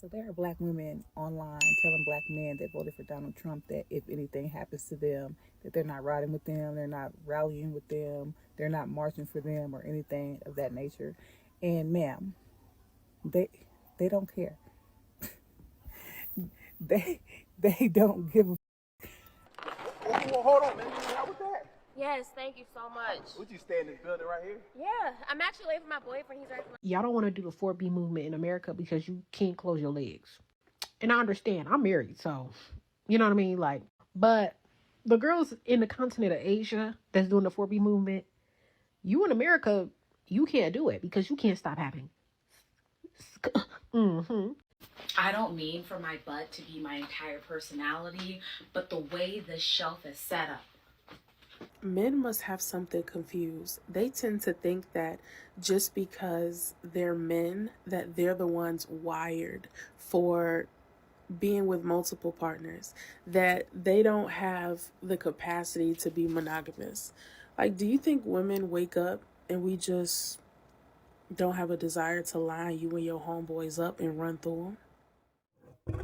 So there are black women online telling black men that voted for Donald Trump that if anything happens to them, that they're not riding with them, they're not rallying with them, they're not marching for them or anything of that nature. And ma'am, they they don't care. They they don't give a Well, hold on, man. How was that? Yes, thank you so much. Would you stay in this building right here? Yeah, I'm actually waiting for my boyfriend. He's right. Y'all don't want to do the 4B movement in America because you can't close your legs. And I understand. I'm married, so you know what I mean? Like, but the girls in the continent of Asia that's doing the 4B movement, you in America, you can't do it because you can't stop having. I don't mean for my butt to be my entire personality, but the way this shelf is set up. Men must have something confused. They tend to think that just because they're men, that they're the ones wired for being with multiple partners, that they don't have the capacity to be monogamous. Like, do you think women wake up and we just don't have a desire to line you and your homeboys up and run through them?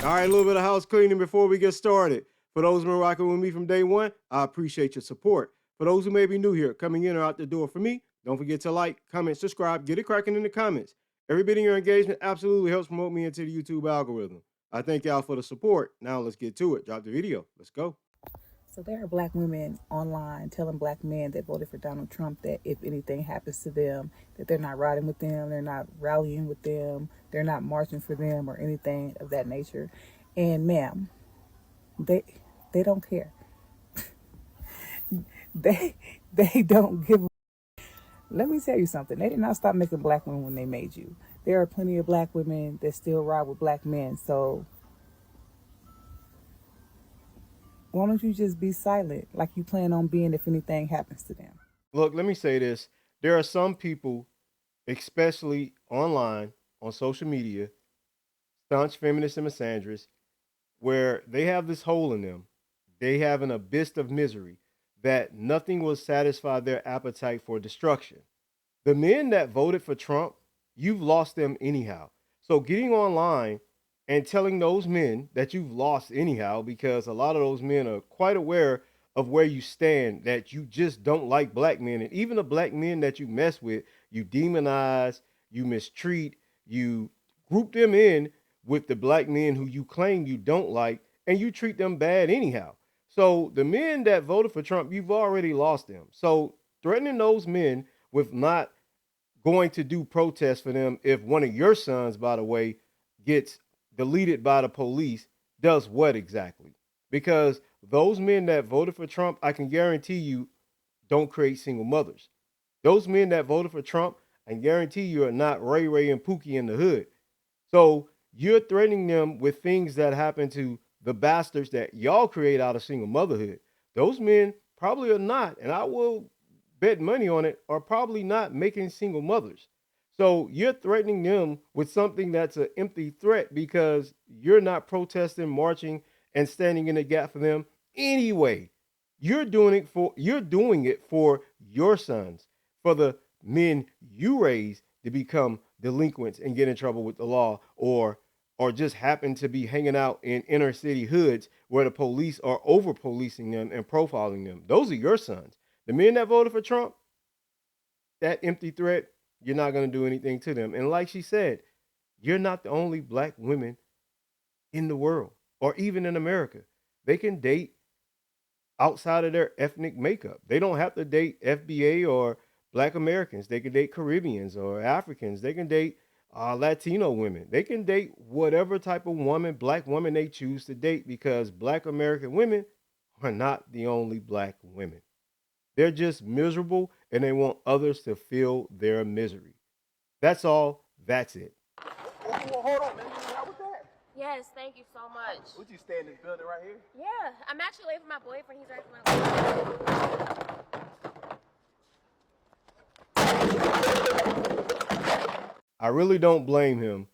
All right, a little bit of house cleaning before we get started. For those who have been rocking with me from day one, I appreciate your support. For those who may be new here, coming in or out the door for me, don't forget to like, comment, subscribe, get it cracking in the comments. Every bit of your engagement absolutely helps promote me into the YouTube algorithm. I thank y'all for the support. Now let's get to it. Drop the video. Let's go. So there are black women online telling black men that voted for Donald Trump that if anything happens to them, that they're not riding with them, they're not rallying with them, they're not marching for them or anything of that nature. And ma'am, they don't care. they don't give a. Let me tell you something. They did not stop making black women when they made you. There are plenty of black women that still ride with black men. So why don't you just be silent like you plan on being if anything happens to them? Look, let me say this. There are some people, especially online, on social media, staunch feminists and misandrists, where they have this hole in them. They have an abyss of misery that nothing will satisfy their appetite for destruction. The men that voted for Trump, you've lost them anyhow. So getting online and telling those men that you've lost anyhow, because a lot of those men are quite aware of where you stand, that you just don't like black men. And even the black men that you mess with, you demonize, you mistreat, you group them in with the black men who you claim you don't like, and you treat them bad anyhow. So the men that voted for Trump, you've already lost them. So threatening those men with not going to do protests for them if one of your sons, by the way, gets deleted by the police, does what exactly? Because those men that voted for Trump, I can guarantee you, don't create single mothers. Those men that voted for Trump, I can guarantee you, are not Ray Ray and Pookie in the hood. So you're threatening them with things that happen to the bastards that y'all create out of single motherhood. Those men probably are not, and I will bet money on it, are probably not making single mothers. So you're threatening them with something that's an empty threat because you're not protesting, marching, and standing in the gap for them anyway. You're doing it for your sons, for the men you raise to become delinquents and get in trouble with the law, or just happen to be hanging out in inner city hoods where the police are over policing them and profiling them. Those are your sons. The men that voted for Trump, that empty threat, you're not going to do anything to them. And like she said, you're not the only black women in the world or even in America. They can date outside of their ethnic makeup. They don't have to date FBA or black Americans. They can date Caribbeans or Africans. They can date Latino women. They can date whatever type of woman, black woman they choose to date, because black American women are not the only black women. They're just miserable and they want others to feel their misery. That's all. That's it. Well, hold on, man. How was that? Yes, thank you so much. Would you stay in this building right here? Yeah, I'm actually waiting for my boyfriend. He's right. I really don't blame him.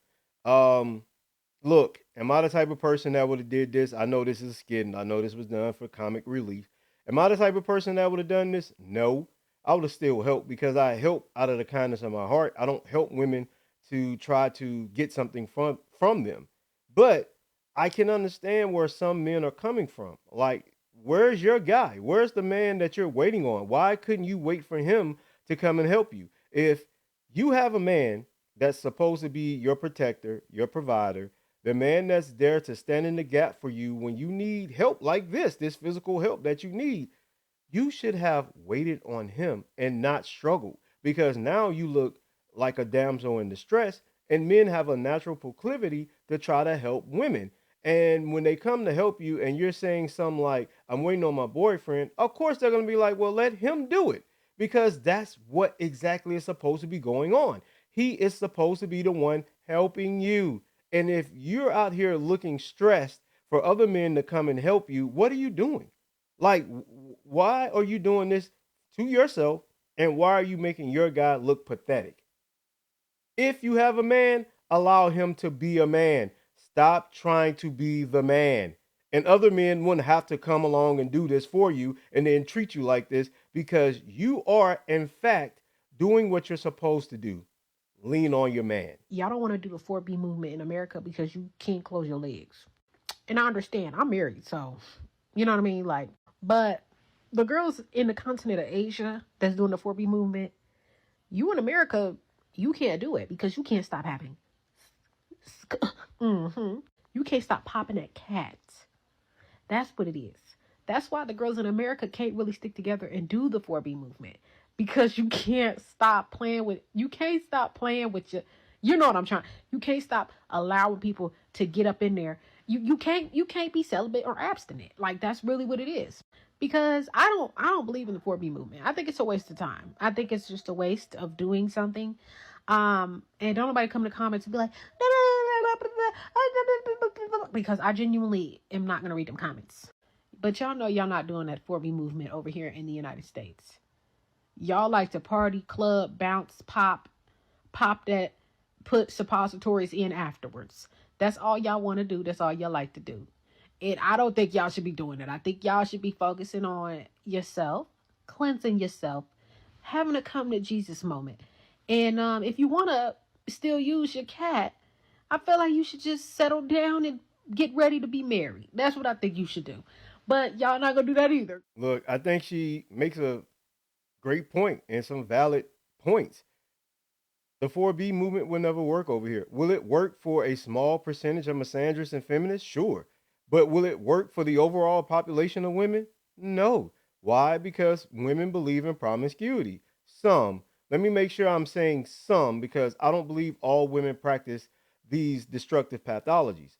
Look, am I the type of person that would have did this? I know this is a skit, and I know this was done for comic relief. Am I the type of person that would have done this? No. I would have still helped because I help out of the kindness of my heart. I don't help women to try to get something from them. But I can understand where some men are coming from. Like, where's your guy? Where's the man that you're waiting on? Why couldn't you wait for him to come and help you? If you have a man that's supposed to be your protector, your provider, the man that's there to stand in the gap for you when you need help like this physical help that you need, you should have waited on him and not struggled, because now you look like a damsel in distress, and men have a natural proclivity to try to help women. And when they come to help you and you're saying something like, I'm waiting on my boyfriend, of course they're going to be like, well, let him do it, because that's what exactly is supposed to be going on. He is supposed to be the one helping you. And if you're out here looking stressed for other men to come and help you, what are you doing? Like, why are you doing this to yourself? And why are you making your guy look pathetic? If you have a man, allow him to be a man. Stop trying to be the man. And other men wouldn't have to come along and do this for you and then treat you like this, because you are, in fact, doing what you're supposed to do. Lean on your man. Y'all don't want to do the 4B movement in America because you can't close your legs. And I understand. I'm married, so you know what I mean? Like, but the girls in the continent of Asia that's doing the 4B movement, you in America, you can't do it because you can't stop having. You can't stop popping at cats. That's what it is. That's why the girls in America can't really stick together and do the 4B movement, because you can't stop playing with. You can't stop playing with your. You know what I'm trying. You can't stop allowing people to get up in there. You can't be celibate or abstinent. Like, that's really what it is. Because I don't believe in the 4B movement. I think it's a waste of time. I think it's just a waste of doing something. And don't nobody come in the comments and be like, because I genuinely am not gonna read them comments. But y'all know y'all not doing that 4B movement over here in the United States. Y'all like to party, club, bounce, pop that, put suppositories in afterwards. That's all y'all want to do. That's all y'all like to do. And I don't think y'all should be doing it. I think y'all should be focusing on yourself, cleansing yourself, having a come to Jesus moment. And if you want to still use your cat, I feel like you should just settle down and get ready to be married. That's what I think you should do. But y'all not going to do that either. Look, I think she makes a great point and some valid points. The 4B movement will never work over here. Will it work for a small percentage of misandrists and feminists? Sure. But will it work for the overall population of women? No. Why? Because women believe in promiscuity. Some. Let me make sure I'm saying some, because I don't believe all women practice these destructive pathologies.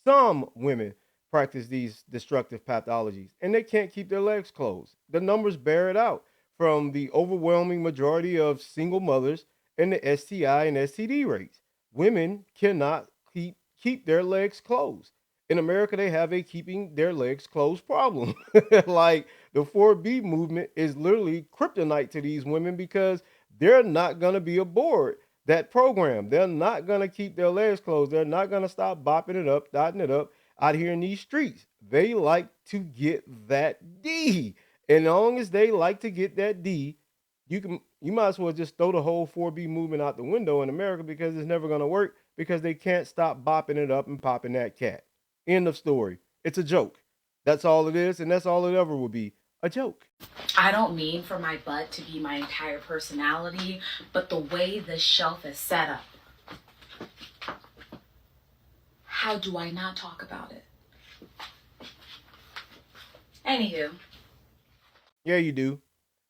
Some women practice these destructive pathologies and they can't keep their legs closed. The numbers bear it out, from the overwhelming majority of single mothers and the STI and STD rates. Women cannot keep their legs closed. In America, they have a keeping their legs closed problem. Like, the 4B movement is literally kryptonite to these women, because they're not going to be aboard that program. They're not going to keep their legs closed. They're not going to stop bopping it up, dotting it up out here in these streets. They like to get that D. And as long as they like to get that D, you might as well just throw the whole 4B movement out the window in America, because it's never going to work, because they can't stop bopping it up and popping that cat. End of story. It's a joke. That's all it is, and that's all it ever will be, a joke. I don't mean for my butt to be my entire personality, but the way this shelf is set up. How do I not talk about it? Anywho. Yeah, you do.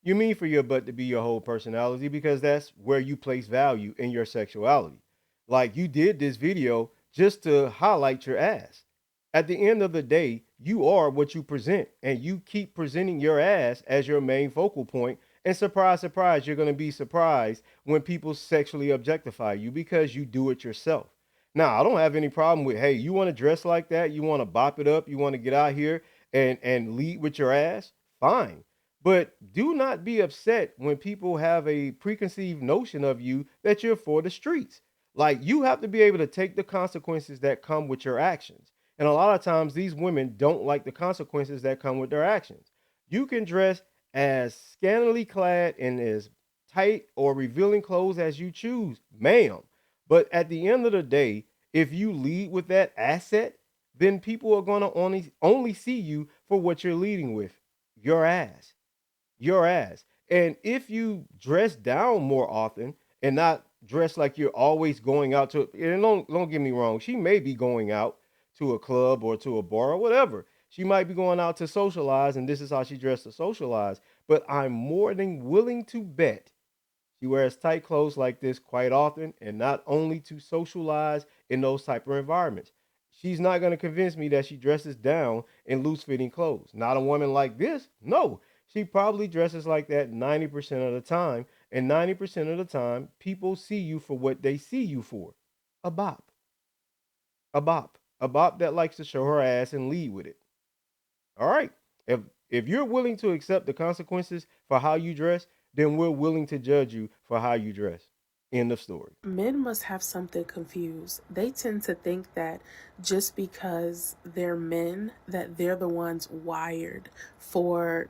You mean for your butt to be your whole personality, because that's where you place value in your sexuality. Like, you did this video just to highlight your ass. At the end of the day, you are what you present, and you keep presenting your ass as your main focal point. And surprise, surprise, you're going to be surprised when people sexually objectify you, because you do it yourself. Now, I don't have any problem with, hey, you want to dress like that, you want to bop it up, you want to get out here and lead with your ass, fine. But do not be upset when people have a preconceived notion of you that you're for the streets. Like, you have to be able to take the consequences that come with your actions. And a lot of times these women don't like the consequences that come with their actions. You can dress as scantily clad in as tight or revealing clothes as you choose, ma'am. But at the end of the day, if you lead with that asset, then people are going to only see you for what you're leading with, your ass, your ass. And if you dress down more often and not dress like you're always going out to, and don't get me wrong, she may be going out to a club or to a bar or whatever. She might be going out to socialize, and this is how she dressed to socialize. But I'm more than willing to bet she wears tight clothes like this quite often, and not only to socialize in those type of environments. She's not going to convince me that she dresses down in loose-fitting clothes. Not a woman like this. No, she probably dresses like that 90% of the time, and 90% of the time, people see you for what they see you for. A bop. A bop. A bop that likes to show her ass and lead with it. All right. If you're willing to accept the consequences for how you dress, then we're willing to judge you for how you dress. End of story. Men must have something confused. They tend to think that just because they're men, that they're the ones wired for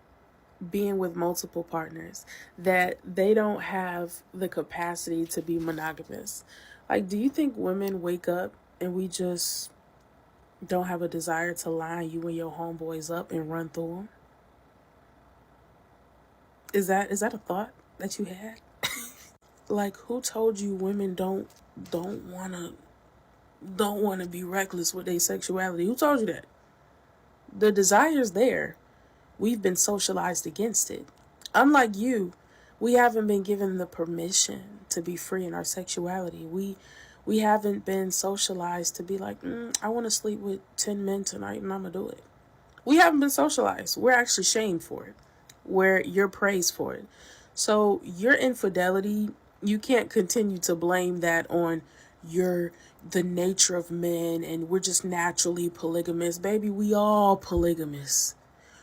being with multiple partners, that they don't have the capacity to be monogamous. Like, do you think women wake up and we just don't have a desire to line you and your homeboys up and run through them? Is that a thought that you had? Like, who told you women don't wanna be reckless with their sexuality? Who told you that? The desire's there. We've been socialized against it. Unlike you, we haven't been given the permission to be free in our sexuality. We haven't been socialized to be like, I want to sleep with 10 men tonight and I'm going to do it. We haven't been socialized. We're actually shamed for it, where you're praised for it. So your infidelity, you can't continue to blame that on the nature of men and we're just naturally polygamous. Baby, we all polygamous.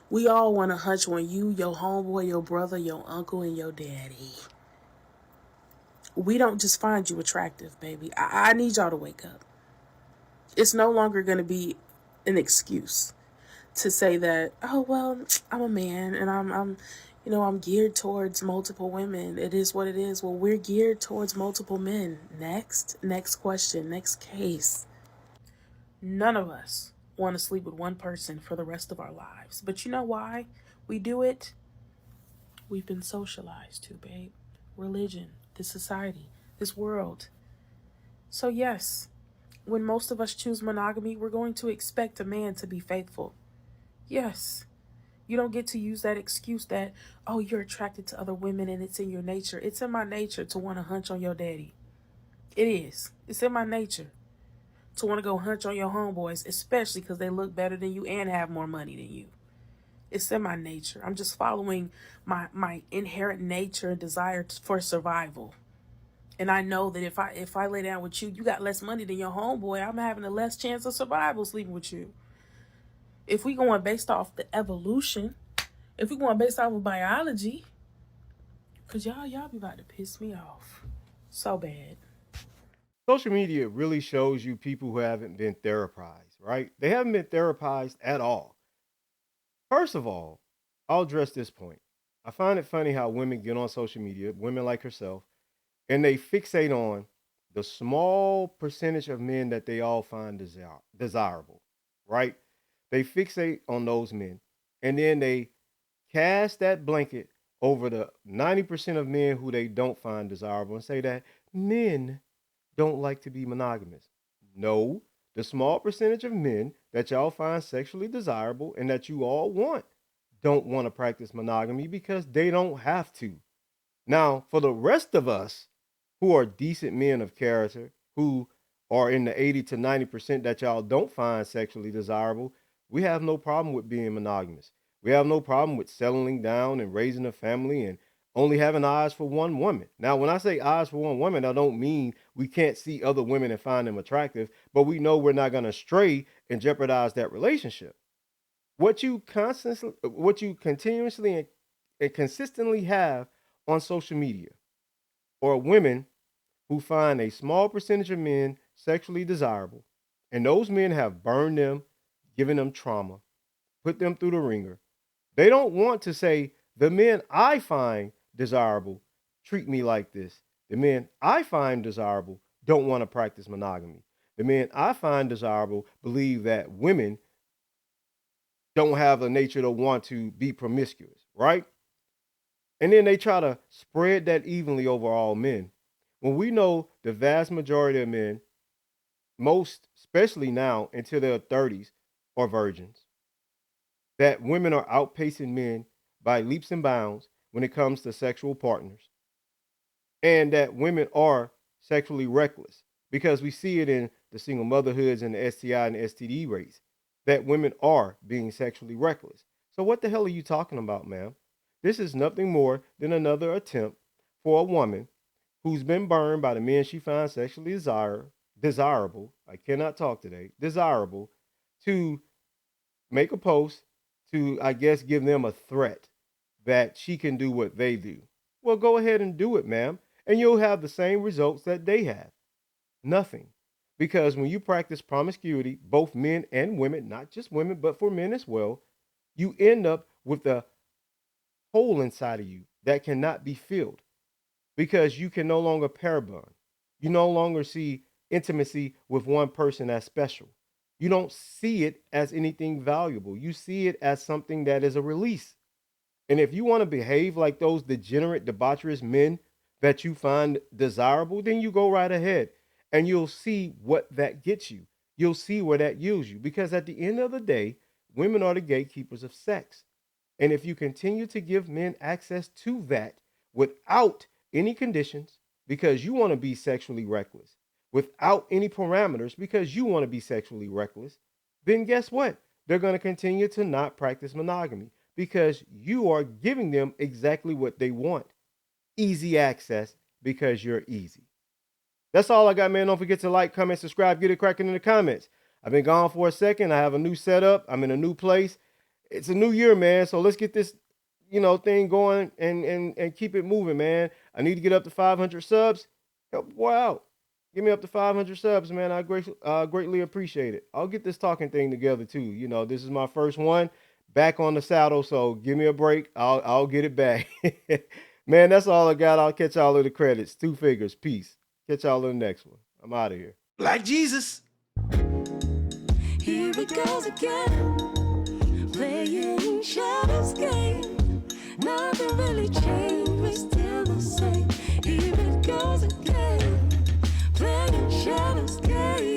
We all want to hunch on you, your homeboy, your brother, your uncle, and your daddy. We don't just find you attractive, baby. I need y'all to wake up. It's no longer going to be an excuse to say that, oh, well, I'm a man and I'm geared towards multiple women. It is what it is. Well, we're geared towards multiple men. Next question, next case. None of us want to sleep with one person for the rest of our lives. But you know why we do it? We've been socialized to, babe. Religion, this society, this world. So yes, when most of us choose monogamy, we're going to expect a man to be faithful. Yes. You don't get to use that excuse that, oh, you're attracted to other women and it's in your nature. It's in my nature to want to hunch on your daddy. It is. It's in my nature to want to go hunch on your homeboys, especially because they look better than you and have more money than you. It's in my nature. I'm just following my inherent nature and desire for survival. And I know that if I lay down with you, you got less money than your homeboy. I'm having a less chance of survival sleeping with you. If we going based off the evolution, if we going based off of biology, because y'all be about to piss me off so bad. Social media really shows you people who haven't been therapized, right? They haven't been therapized at all. First of all, I'll address this point. I find it funny how women get on social media, women like herself, and they fixate on the small percentage of men that they all find desirable, right? They fixate on those men, and then they cast that blanket over the 90% of men who they don't find desirable and say that men don't like to be monogamous. No, the small percentage of men that y'all find sexually desirable and that you all want don't want to practice monogamy because they don't have to. Now, for the rest of us who are decent men of character, who are in the 80 to 90% that y'all don't find sexually desirable, we have no problem with being monogamous. We have no problem with settling down and raising a family and only having eyes for one woman. Now, when I say eyes for one woman, I don't mean we can't see other women and find them attractive, but we know we're not going to stray and jeopardize that relationship. What you continuously and consistently have on social media are women who find a small percentage of men sexually desirable, and those men have burned them, given them trauma, put them through the ringer. They don't want to say, the men I find desirable treat me like this. The men I find desirable don't want to practice monogamy. The men I find desirable believe that women don't have a nature to want to be promiscuous, right? And then they try to spread that evenly over all men. When we know the vast majority of men, most, especially now into their 30s, are virgins, that women are outpacing men by leaps and bounds when it comes to sexual partners, and that women are sexually reckless because we see it in the single motherhoods and the STI and STD rates that women are being sexually reckless. So what the hell are you talking about, ma'am? This is nothing more than another attempt for a woman who's been burned by the men she finds sexually desirable. I cannot talk today. Desirable to make a post to, I guess, give them a threat that she can do what they do. Well, go ahead and do it, ma'am, and you'll have the same results that they have. Nothing. Because when you practice promiscuity, both men and women, not just women, but for men as well, you end up with a hole inside of you that cannot be filled because you can no longer pair bond. You no longer see intimacy with one person as special. You don't see it as anything valuable. You see it as something that is a release. And if you want to behave like those degenerate, debaucherous men that you find desirable, then you go right ahead and you'll see what that gets you. You'll see where that yields you. Because at the end of the day, women are the gatekeepers of sex. And if you continue to give men access to that without any conditions, because you want to be sexually reckless, without any parameters, because you want to be sexually reckless, then guess what? They're going to continue to not practice monogamy because you are giving them exactly what they want. Easy access because you're easy. That's all I got, man. Don't forget to like, comment, subscribe, get it cracking in the comments. I've been gone for a second. I have a new setup. I'm in a new place. It's a new year, man. So let's get this, thing going and keep it moving, man. I need to get up to 500 subs. Help a boy out. Get me up to 500 subs, man. I greatly appreciate it. I'll get this talking thing together too. This is my first one back on the saddle, so give me a break. I'll get it back. Man, that's all I got. I'll catch y'all in the credits. 2 figures. Peace. Catch y'all in the next one. I'm out of here. Like Jesus. Here it goes again, playing shadows game. Nothing really changed, we're still the same. Here it goes again, playing shadows game.